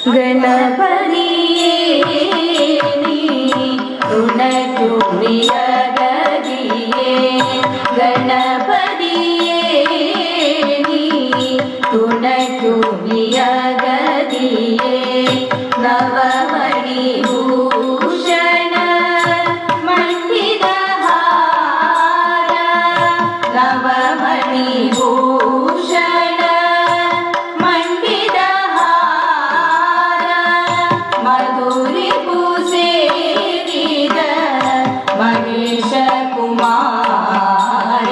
ഗണപതിയേ നീ തുണയ്ക്കുമിയഗതിയേ ഗണപതിയേ നീ തുണയ്ക്കുമിയഗതിയേ നവമണി ഭൂഷണ മണ്ഡിതഹാര നവമണി ഭൂഷണ മണ്ഡിതഹാര മധുരി പൂസേവിത മഹേശ കുമാര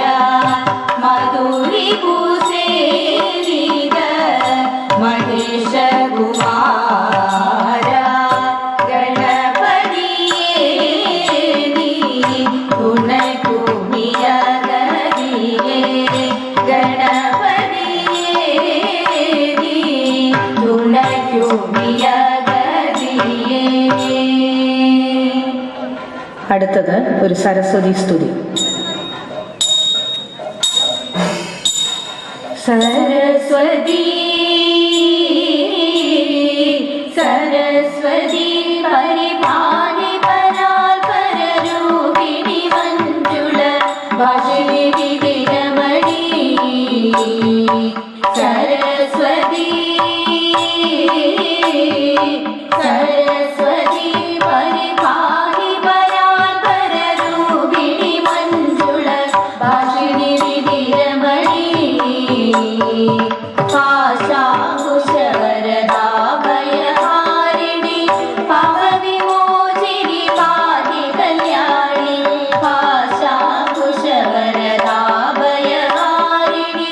മധുരി പൂസേവിത മഹേശ കുമാര ഗണപതിയേ നീ തുണയ്ക്കുമിയഗതിയേ ഗണപതിയേ നീ തുണയ്ക്കുമിയഗതിയേ. അടുത്തത് ഒരു സരസ്വതി സ്തുതി. സരസ്വതി സരസ്വതി പരിപാലി പരാൽ പരരൂപിണി മഞ്ജുള ഭാഷിണി വിദിനമണി സരസ്വതി സരസ്വതി പരിപാലി പരാൽ പരരൂപിണി മഞ്ജുള ഭാഷിണി വിദിനമണി പാശാകുശവരദാഭയഹാരിണി പാപവിമോചിനി പാഹി കല്യാണി പാശാകുശവരദാഭയഹാരിണി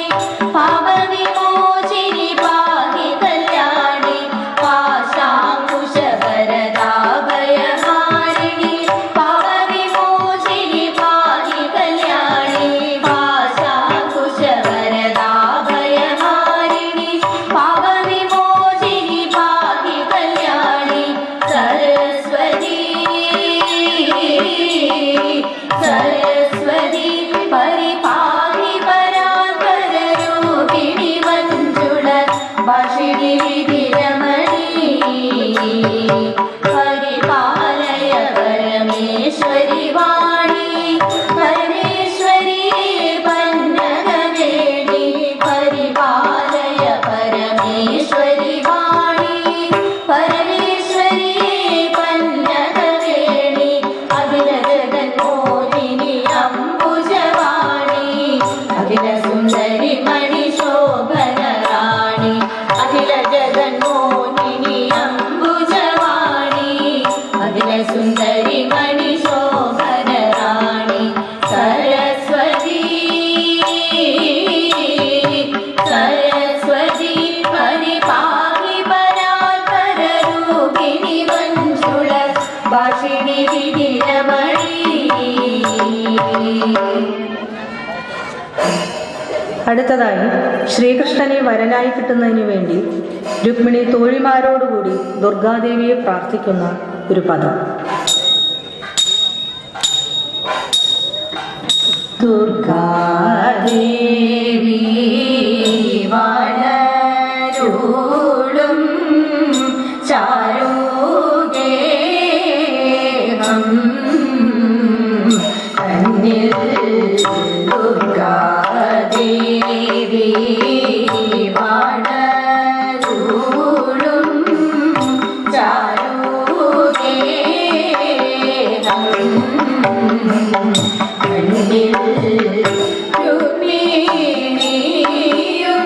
പാപവിമോചിനി പാഹി കല്യാണി പാശാകുശവരദാഭയഹാരിണി പാപവിമോചിനി പാഹി കല്യാണി പാശാകുശവരദാഭയഹാരിണി പാപവിമോചിനി പാഹി കല്യാണി സരസ്വതി സരസ്വതി പരിപാഹി പരാപരരൂപിണി മഞ്ജുള ഭാഷിണി വിധിരമണി പരിപാലയ പരമേശ്വരി വാണി പരമേശ്വരി പന്നഗവേണി പരിപാലയ പരമേശ്വരി വാണി പരമേശ്വരി പന്നഗവേണി അഖില ജഗന്മോഹിനി അംബുജവാണി അഖില സുന്ദരി മണി ശോഭന റാണി അഖില ജഗന്മോഹിനി അംബുജവാണി അഖില സുന്ദരി മണി ശോഭന റാണി സരസ്വതി സരസ്വതി പരിപാഹി പരാൽ പരരൂപിണി മഞ്ജുള ഭാഷിണി വിധിരമണി. അടുത്തതായി ശ്രീകൃഷ്ണനെ വരനായി കിട്ടുന്നതിന് വേണ്ടി രുക്മിണി തോഴിമാരോടുകൂടി ദുർഗാദേവിയെ പ്രാർത്ഥിക്കുന്ന ഒരു പദം. ദുർഗാദേവി വനരൂളും ചാരുഗേഹം കണ്ണിൽ ദുർഗാദേവി വനരൂളും ചാരുഗേഹം കണ്ണിൽ രുക്മിണിയും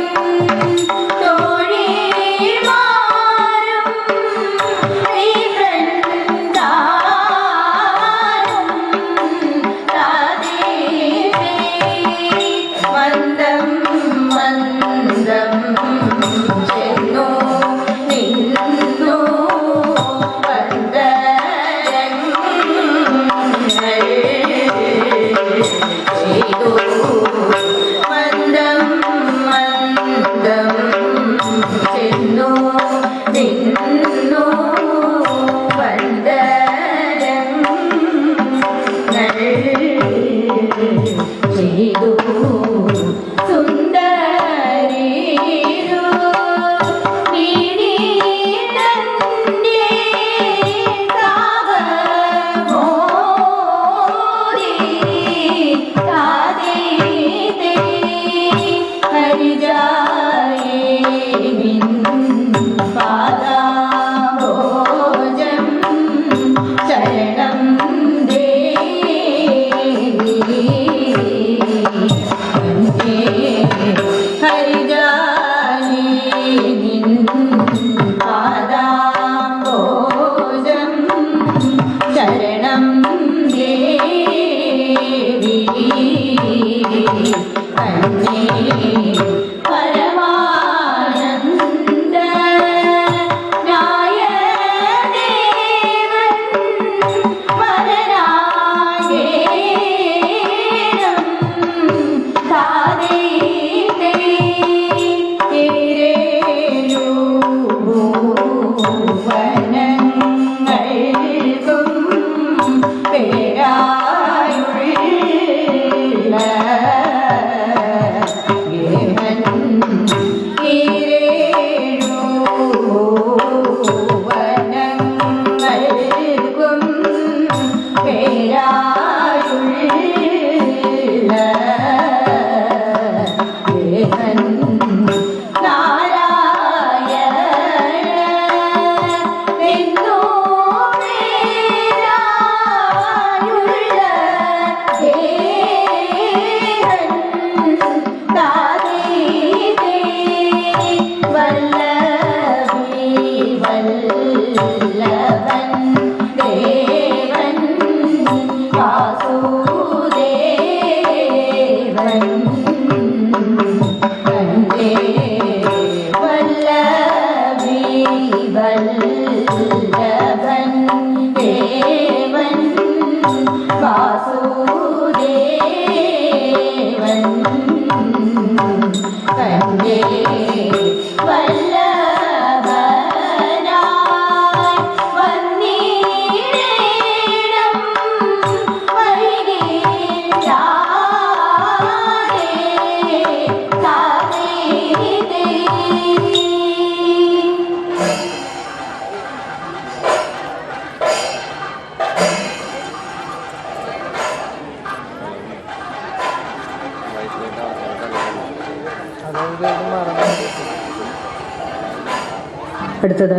അടുത്തത്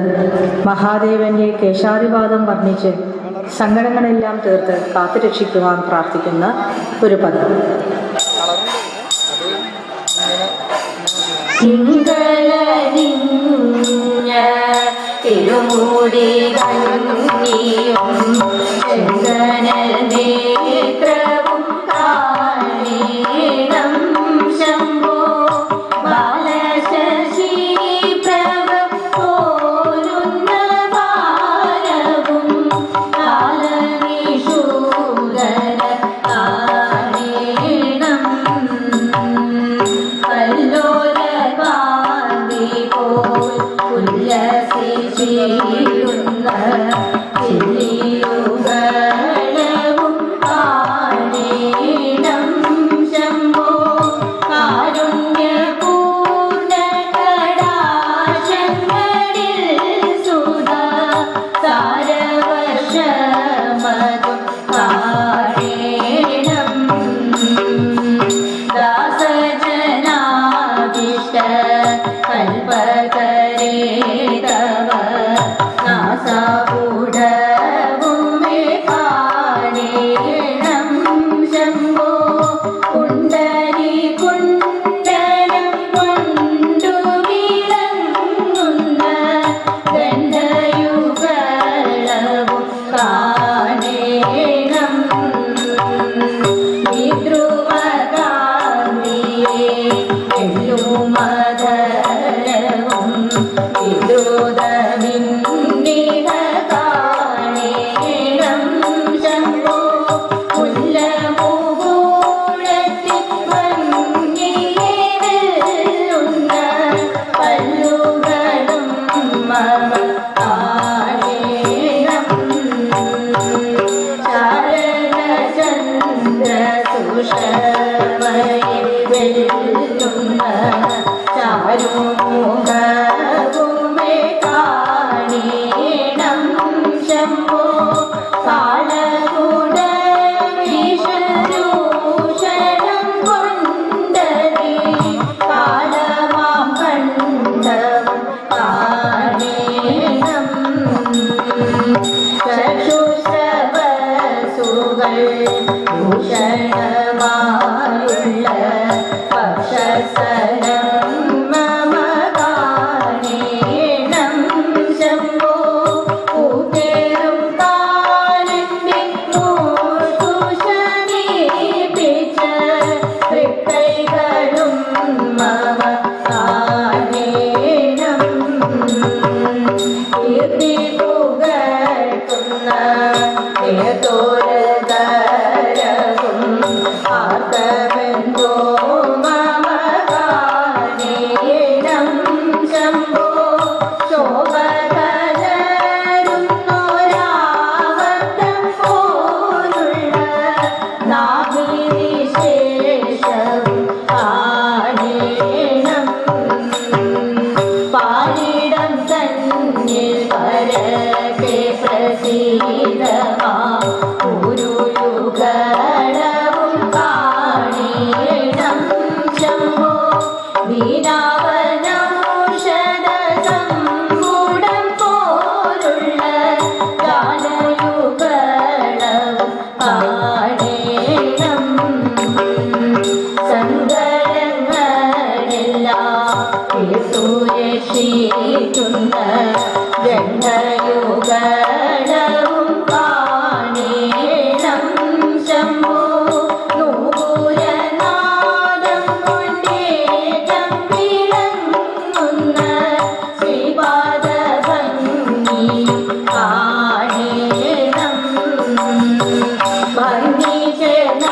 മഹാദേവന്റെ കേശാദിപാദം വർണ്ണിച്ച് സങ്കടങ്ങളെല്ലാം തീർത്ത് കാത്തുരക്ഷിക്കുവാൻ പ്രാർത്ഥിക്കുന്ന ഒരു പദം. തിരുമൂടി കണ്ണിയും നേത്രവും കാണീണം ശംഭോ ബാലശശി പ്രഭ പോരുന്ന ബാലവും കാലനിഷൂദര കാണീണം കല്ലോലകാന്തി പോൽ ഉല്ലസിച്ചിരുന്ന ചില്ലിയുകളവും കാണീണം ശംഭോ കാരുണ്യപൂർണ്ണ കടാശങ്ങളിൽ സുധാ സാരവർഷമതും കാണീണം ദാസജനാദിഷ്ട കൽപകരേ തവ നാസാപൂഢവും മേ കാണീണം ശംഭോ കുണ്ടരി കുണ്ടലം കൊണ്ടു വിളങ്ങുന്ന ഗണ്ഡയുഗളവും കാണീണം വിദ്രുമകാന്തിയെ എല്ലുമധരവും വിദ്രുതമിന്നിഹ കാണീണം ശംഭോ മുല്ലമുകൂടത്തിൽ ഭംഗിയെ വെല്ലുന്ന പല്ലുകളും മമ കാണീണം ശാരദചന്ദ്ര സുഷമയെ വെല്ലുന്ന ചാരുമുഖവും മേ കാണീണം ശംഭോ കാളകൂട വിഷരൂഷണം കൊണ്ടതി കാളമാം കണ്ഠവും കാണീണം ചക്ഷുശ്രവസുകൾ ഭൂഷണമായുള്ള പക്ഷസരം മമ കാണീണം ശംഭോ കൂട്ടേറും കാലന്റെ മൂർത്തുശമീപിച്ച തൃക്കൈകളും മമ കാണീണം കീർത്തി പുകഴ്ത്തുന്ന ഏതോരതരവും ആർത്തമെന്തോ മമ കാണീണം ശംഭോ ശോഭകലരുന്നൊരാവർത്തം പോലുള്ള നാഭിവിശേഷവും കാണീണം പാരിടം തന്നിൽ പരക്കെ പ്രസീതമാ ഒരു യുഗളവും കാണീണം ശംഭോ വീണാവനൗഷധ സമ്പുടം പോലുള്ള ഗാനയുഗളവും കാണീണം സങ്കടങ്ങളെല്ലാം തീർത്തുരക്ഷിക്കുന്ന ഗണ്ഡയുഗളവും കാണീണം ശംഭോ നൂപുരനാദം കൊണ്ടേറ്റം വിളങ്ങുന്ന ശ്രീപാദഭംഗിയും കാണീണം ഭംഗി ചേർന്ന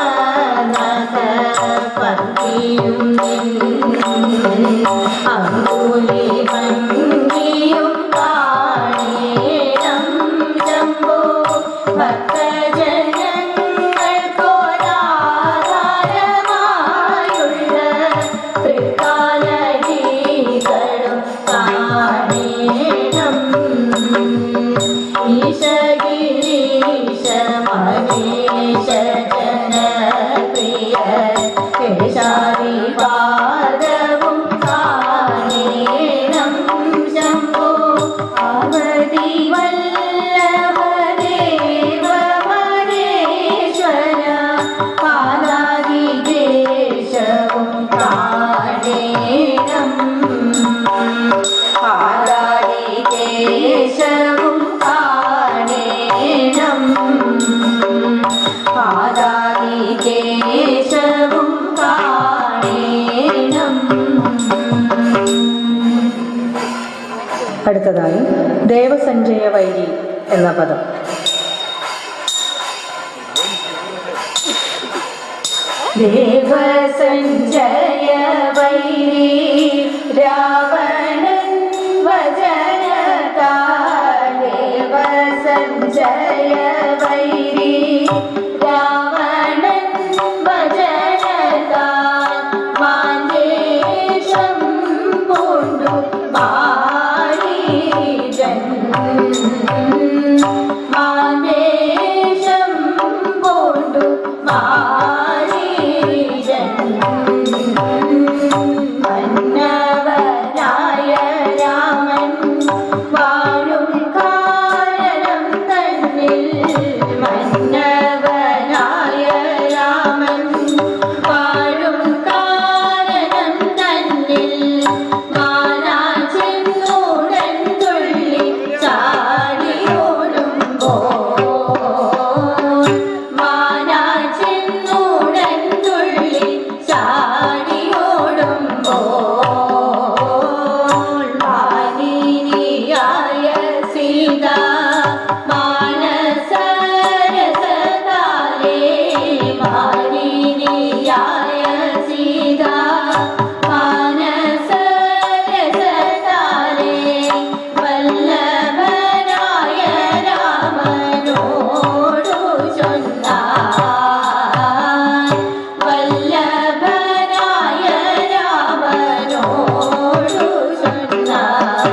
പങ്കിയും അങ്കുലി ഭംഗിയും കാണീണം പാർവതി വല്ലഭദേവ മഹേശ്വര പാദാദി ദേശവും കാണേണം പാദാദി ദേശവും കാണേണം പാദാദി ദേശവും കാണേണം. അടുത്തതായി ദേവസഞ്ജയ വൈരി എന്ന പദം. ദേവസഞ്ജയ വൈരി രാവണൻ വചനതാൽ ദേവസഞ്ജയ വൈരി രാവണൻ വചനതാൽ മാന്ദേഷം പൂണ്ടു മാരീജൻ മാന്ദേഷം പൂണ്ടു മാരീജൻ മന്നവനായ രാമൻ വാഴും കാരണം തന്നിൽ മന്നവനായ രാമൻ വാഴും കാരണം തന്നിൽ മാനാൻ ചെന്നൂടൻ തുള്ളി ചാടിയോടുമ്പോൾ മാനാൻ ചെന്നൂടൻ തുള്ളി ചാടിയോടുമ്പോൾ മാനിനിയായ സീത മാനസരസതാലേ മാനിനിയായ സീത മാനസരസതാലേ വല്ലഭനായ രാമനോടു ചൊന്നാൻ വല്ലഭനായ രാമനോടു ചൊന്നാൻ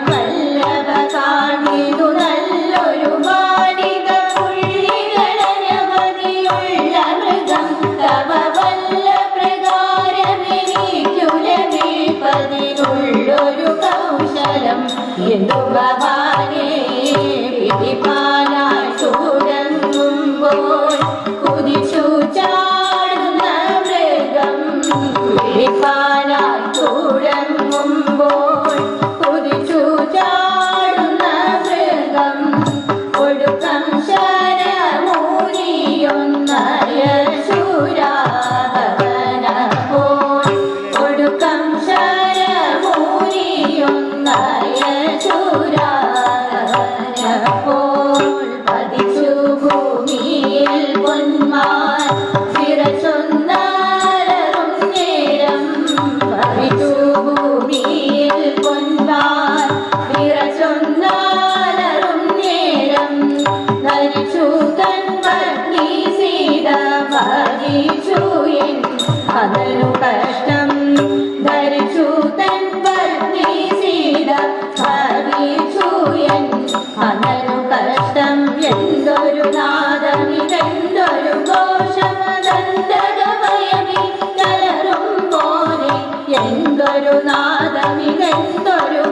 വല്ലഭ കാണിതു നല്ലൊരു മാളിക പുള്ളികളനവധിയുള്ള മൃഗം തവ വല്ല പ്രകാരമെനിക്കു ലഭിപ്പതിനുള്ളൊരു കൗശലം എന്തു ഭവാനേ പിടിപ്പാനായി തുടങ്ങുമ്പോൾ കുതിച്ചു ചാടുന്ന മൃഗം പിടിപ്പാനായി തുടങ്ങുമ്പോൾ കുതിച്ചു ചാടുന്ന മൃഗം ഒടുക്കം ശരമൂരിയൊന്നയ ശൂരാഭവനപ്പോൾ ഒടുക്കം ശരമൂരിയൊന്നയ ശൂരാഭവനപ്പോൾ പതിച്ചു ഭൂമിയിൽ പൊന്മാൻ വിറച്ചൊന്നാലറും നേരം പതിച്ചു ഭൂമിയിൽ പൊന്മാൻ വിറച്ചൊന്നാലറും നേരം ധരിച്ചു തൻ പത്നി സീത ഭരിച്ചു എൻ അതൊരു കഷ്ടം ധരിച്ചു തൻ പത്നി സീത ഭരിച്ചു എൻ അതൊരു കഷ്ടം എന്തൊരു നാദമിതെന്തൊരു ഘോഷമദന്തകഭയമി കലറും പോലെ എന്തൊരു നാദമിതെന്തൊരു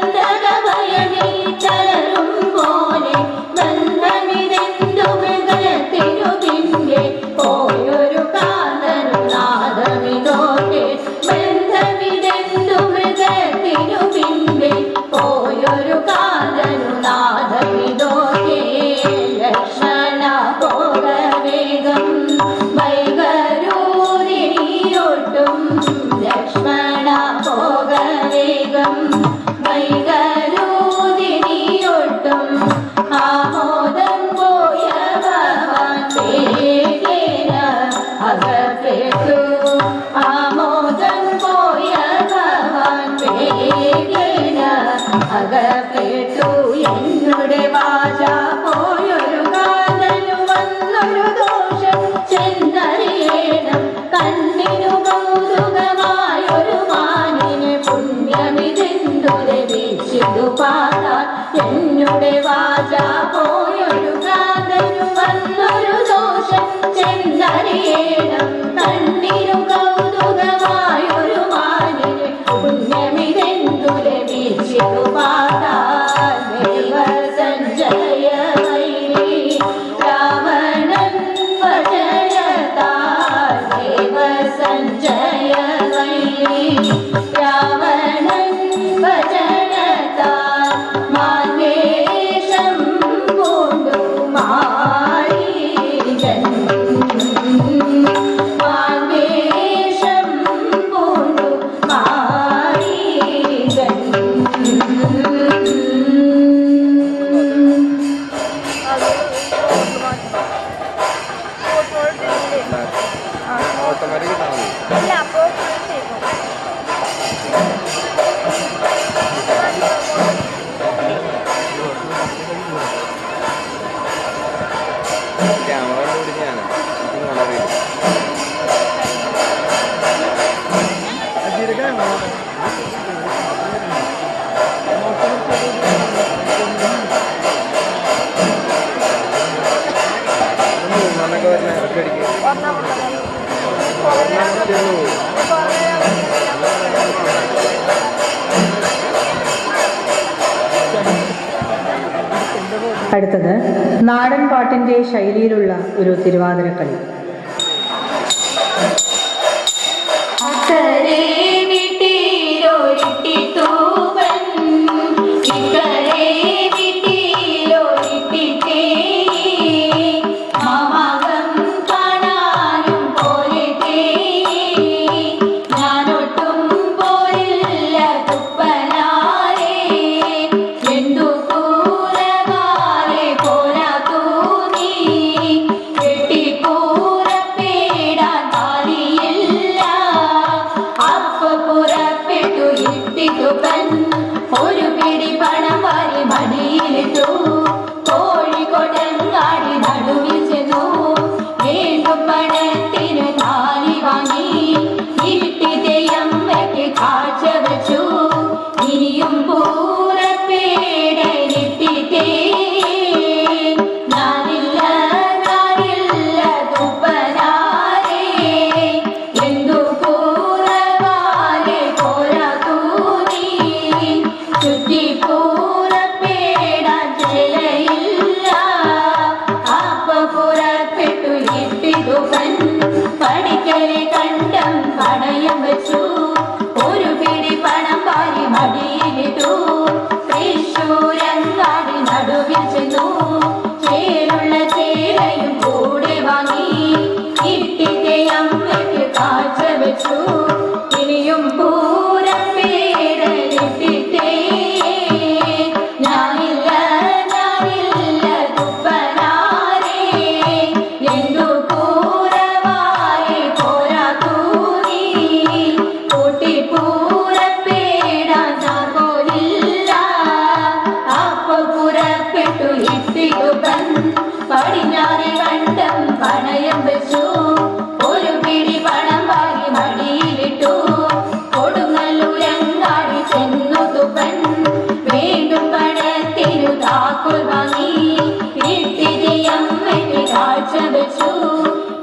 ഘോഷമദന്തകഭയമി കലറും പോലെ ബന്ധമിതെന്തു മൃഗത്തിനു പിന്നിൽ പോയൊരു കാന്തനു നാദമിതോക്കെ ബന്ധമിതെന്തു മൃഗത്തിനു പിന്നിൽ പോയൊരു കാന്തനു നാദമിതോക്കെ ലക്ഷ്മണ പോക വേഗം വൈകരൂരിയൊട്ടും ലക്ഷ്മണ പോക വേഗം വൈകരൂരിയൊട്ടും ആമോദം പോയ ഭവാൻ വേഗേന അകപ്പെട്ടു ആമോദം പോയ ഭവാൻ വേഗേന അകപ്പെട്ടു എന്നുടെ വാച പോയൊരു കാതലു വന്നൊരു ദോഷം ചെന്നറിയണം കണ്ണിനു കൗതുകമായൊരു മാനിന് പുണ്യമിതെന്തു ലഭിച്ചിതു പാടാൻ എന്നുടെ വാച പോയൊരു കാതലു വന്നൊരു ദോഷം ചെന്നറിയണം കണ്ണിനു കൗതുകമായൊരു മാനിന് പുണ്യമിതെന്തു ലഭിച്ചു അടുത്തത് നാടൻ പാട്ടിൻ്റെ ശൈലിയിലുള്ള ഒരു തിരുവാതിരക്കളി. ഒരു പിടി പണം വാരി മടിയിലിട്ടു, കോഴിക്കോട്ടങ്ങാടി നടുവിൽ ചെന്നു. വീണ്ടും പണത്തിന് താലി വാങ്ങി ഇരുട്ടി തെയ്യമ്മയ്ക്ക് കാഴ്ച വെച്ചു. ഇനിയും പൂരപ്പേടയിട്ടിട്ടേ ഞാനില്ല ഞാനില്ല തുപ്പനാരേ, എന്തു പൂരവാലെ പോരാ തൂനി ചുറ്റി പൂരപ്പേടാൻ ചിലയില്ല. അപ്പ പുറപ്പെട്ടു ഇട്ടിതുപൻ പഠിക്കലെ കണ്ടം പണയം വെച്ചു. ഒരു പിടി പണം വാരി മടിയിലിട്ടു, തൃശ്ശൂരങ്ങാടി നടുവിൽ ചെന്നു. ചേലുള്ള ചേലയും കൂടെ വാങ്ങി ഇട്ടിത്തെ അമ്മയ്ക്ക് കാഴ്ച വെച്ചു. ഇനിയും പൂരപ്പേടയിട്ടിട്ടേ ഞാനില്ല ഞാനില്ല തുപ്പനാരേ, എന്തു പൂരവാലെ പോരാ തൂനി കൂട്ടി പൂരപ്പേടാൻ താക്കോലില്ല. അപ്പ പുറപ്പെട്ടു ഇട്ടിതുപൻ പടിഞ്ഞാറെ കണ്ടം പണയം വെച്ചു. ഒരു പിടി പണം വാരി മടിയിലിട്ടു, കൊടുങ്ങല്ലൂരങ്ങാടി ചെന്നു തുപ്പൻ. വീണ്ടും പണത്തിനു താക്കോൽ വാങ്ങി ഇട്ടിതി അമ്മയ്ക്ക് കാഴ്ച വെച്ചു.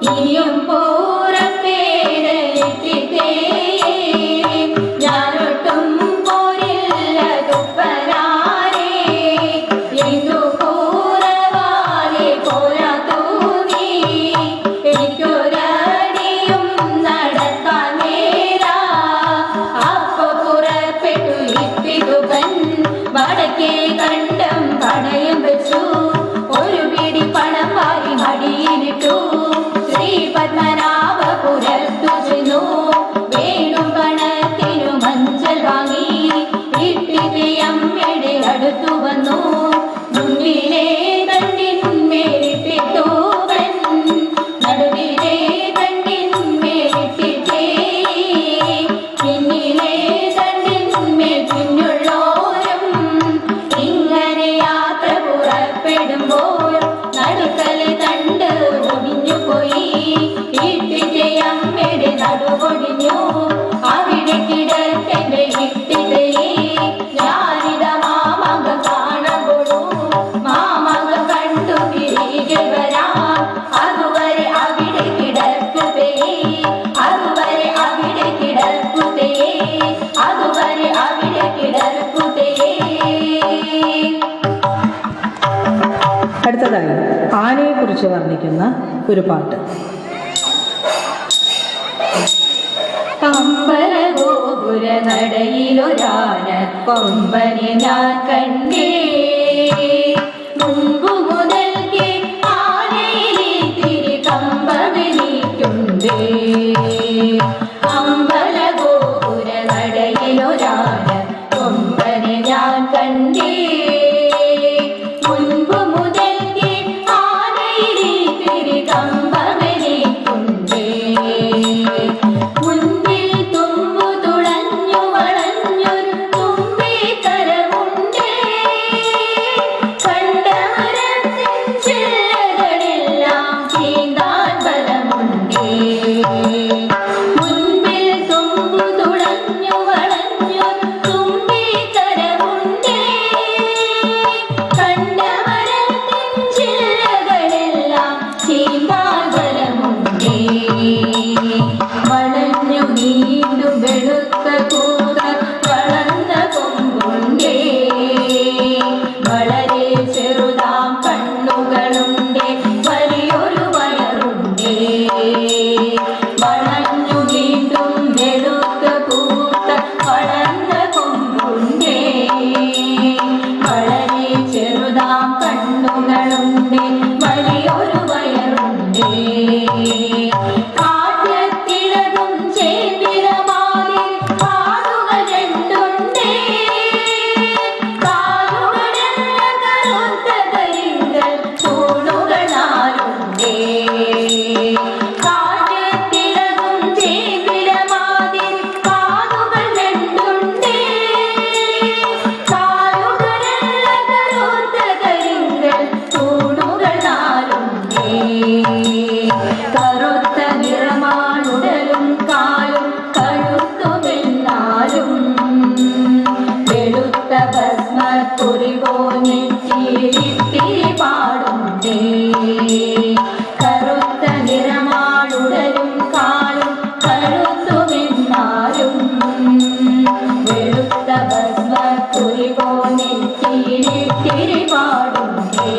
ഇനിയും പൂരപ്പേടയിട്ടിട്ടേ ഞാനൊട്ടും പോരില്ല തുപ്പനാരേ, എന്തു പൂരവാലെ പോരാ തൂനി എനിക്കൊരടിയും നടക്കാൻ നേരാ. അപ്പ പുറപ്പെട്ടു ഇട്ടിതുപൻ വടക്കേ കണ്ടം പണയം വെച്ചു. ഒരു പിടി പണം വാരി മടിയിലിട്ടു, ശ്രീ പത്മനാഭപുരത്തു ചെന്നു. വീണ്ടും പണത്തിനു മഞ്ചൽ വാങ്ങി ഇട്ടിത്തെ അമ്മയുടെ അടുത്തു വന്നു. മുന്നിലെ തണ്ടിന്മേലിട്ടിട്ടൂവൻ നടുവിലെ തണ്ടിന്മേലിട്ടിട്ടേ, പിന്നിലെ തണ്ടിന്മേൽ പിന്നുള്ളോരും ഇങ്ങനെ യാത്ര പുറപ്പെടുമ്പോൾ നടുക്കലെ തണ്ട് ഒടിഞ്ഞുപോയി. അടുത്തതായി ആനയെക്കുറിച്ച് വർണ്ണിക്കുന്ന ഒരു പാട്ട്. അമ്പലഗോപുര നടയിലൊരാന കൊമ്പനെ ഞാൻ കണ്ടേ, മുൻപു മുതൽക്കേ ആനയിലിത്തിരി കമ്പമെനിക്കുണ്ടേ. അമ്പലഗോപുര നടയിലൊരാന കൊമ്പനെ ഞാൻ കണ്ടേ, മുൻപു മുതൽക്കേ ആനയിലിത്തിരി കമ്പമെനിക്കുണ്ടേ. വളഞ്ഞു നീണ്ടും വെളുത്ത കൂറ വളർന്ന കൊമ്പുണ്ടേ, വളരെ ചെറുതാം കണ്ണുകളുണ്ടേ, വലിയൊരു വയറുണ്ടേ. വളഞ്ഞു നീണ്ടും വെളുത്ത കൂറ വളർന്ന കൊമ്പുണ്ടേ, വളരെ ചെറുതാം കണ്ണുകളുണ്ടേ, വലിയൊരു വയറുണ്ടേ. കറുത്ത നിറമാണുടലും കാലും കഴുത്തുമെന്നാലും, വെളുത്ത ഭസ്മക്കുറി പോഞ്ഞിത്തിരി പാടുണ്ടേ. കറുത്ത നിറമാണുടലും കാലും കഴുത്തുമെന്നാലും, വെളുത്ത ഭസ്മക്കുറി പോഞ്ഞിത്തിരി പാടുണ്ടേ.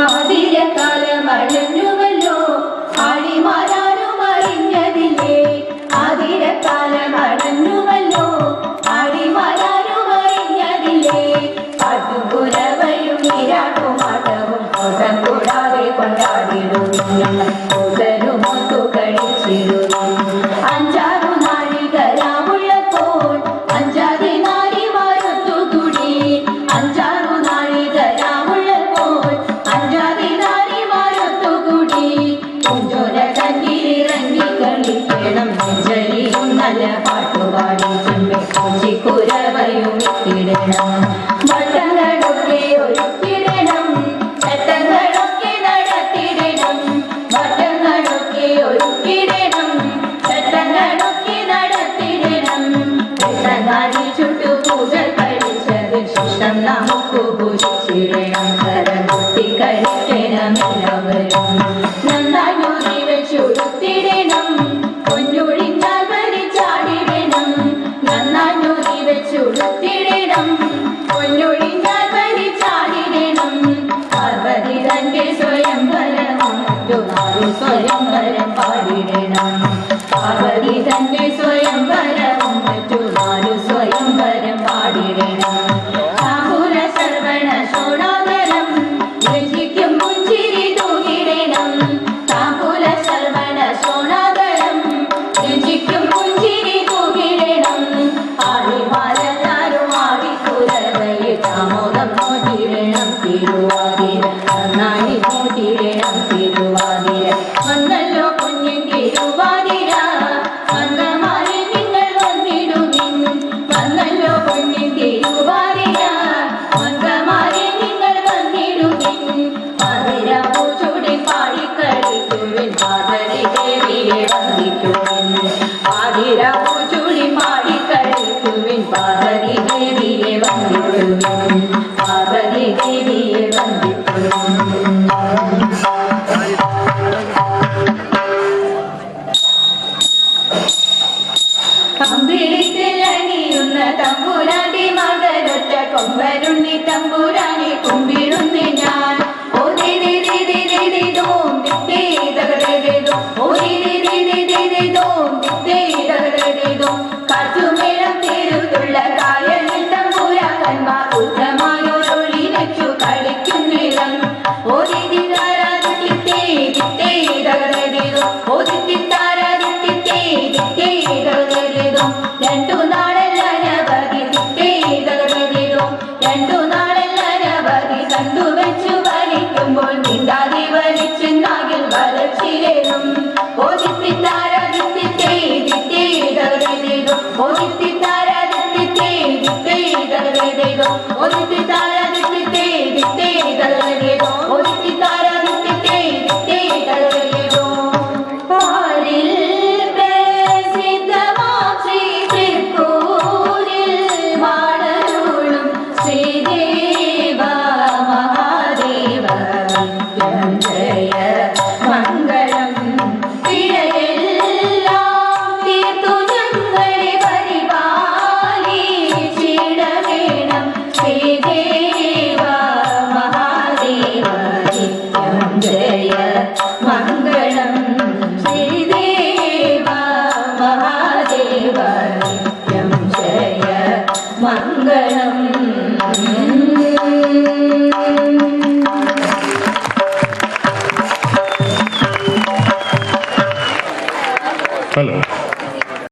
ആതിരക്കാലമഴഞ്ഞുവല്ലോ ആടിമാരാരും അറിഞ്ഞതില്ലേ, ആതിരക്കാലമഴഞ്ഞുവല്ലോ ആടിമാരാരും അറിഞ്ഞതില്ലേ. അതുപുരവയും നീരാട്ടുമാട്ടവും ഓട്ടം കൂടാതെ കൊണ്ടാടിടും, കൂട്ടരുമൊത്തു കഴിച്ചിടും. അഞ്ചാറു നാഴികരാവുള്ളപ്പോൾ അഞ്ചാതി നാരിമാരൊത്തുകൂടി, അഞ്ചാറു നാഴികരാവുള്ളപ്പോൾ അഞ്ചാതി നാരിമാരൊത്തുകൂടി. കുഞ്ചോര കണ്ണിലിറങ്ങി കളിക്കണം, നെഞ്ചലിയും നല്ല പാട്ടുപാടി ചെമ്പെ കൊച്ചിക്കുരവയും ഇടണം. വട്ടങ്ങളൊക്കെ ഒരുക്കിടണം, ചട്ടങ്ങളൊക്കെ നടത്തിടണം. വട്ടങ്ങളൊക്കെ ഒരുക്കിടണം, ചട്ടങ്ങളൊക്കെ നടത്തിടണം. വെട്ടങ്ങാടി ചുട്ടുപൂജ കഴിച്ചത് ശിഷ്ടം നമുക്ക് പൂജിച്ചിടണം. കരകുത്തി കഴിക്കണം എല്ലാവരും, നന്നായി മുറി വെച്ചുടുത്തിടണം. പൊന്നൊഴിഞ്ഞാൽ വലിച്ചാടിടണം, നന്നായി മുറി വെച്ചുടുത്തിടണം. പൊന്നൊഴിഞ്ഞാൽ വലിച്ചാടിടണം. പാർവതി തന്റെ സ്വയംവരം മറ്റു നാലു സ്വയംവരം പാടിടണം. പാർവതി തന്റെ സ്വയംവരം മറ്റു നാലു സ്വയംവരം കരുണി തമ്പുരാനെ കുമ്പിടുന്നു ഞാൻ. ഓ ദേ ദേ ദേ ദേ ദേ ദേ ദോം ദിത്തേ ദഗദേ ദേ ദോം. ഓ ദേ ദേ ദേ ദേ ദേ ദേ ദോം ദിത്തേ ദഗദേ ദേ ദോം. കാറ്റുമേളം തേരുത്തുള്ള കായലിൽ തമ്പുരാക്കന്മാർ ഉച്ചമായൊരൊളി വെച്ചു കളിക്കുന്നിടം. ഓ ദിത്തി താരാ ദിത്തേ ദിത്തേ ദഗദേ ദേ ദോം. ഓ ദിത്തി താരാ ദിത്തേ ദിത്തേ ദഗദേ ദേ ദോം. രണ്ടു നാളെല്ലാനവധി ദിത്തേ ദഗദേ ദേ ദോം. രണ്ടു നാളെല്ലാനവധി കണ്ടുവെച്ചു വലിക്കുമ്പോൾ മിണ്ടാതെ വലിച്ചു നാകിൽ വരച്ചിലേറും. ഓ ദിത്തി താരാ ദിത്തേ ദിത്തേ ദഗദേ ദേ ദോം. ഓ ദിത്തി താരാ ദിത്തേ ദിത്തേ ദഗദേ ദേ ദോം. ഓ ദിത്തി താരാ ദിത്തേ ദിത്തേ ദഗദേ ദേ ദോം. ഓ ദിത്തി താരാ ദിത്തേ ദിത്തേ ദഗദേ ദേ ദോം. പാരിൽ പ്രസിദ്ധമാം ശ്രീ തൃക്കൂരിൽ വാണരുളും ശ്രീദേവ മഹാദേവ ജയ മംഗളം. പിഴയെല്ലാം തീർത്തു ഞങ്ങളെ പരിപാലിച്ചിടവേണം ശ്രീദേവ മഹാദേവ നിത്യം ജയ മംഗളം. ശ്രീദേവ മഹാദേവ നിത്യം ജയ മംഗളം.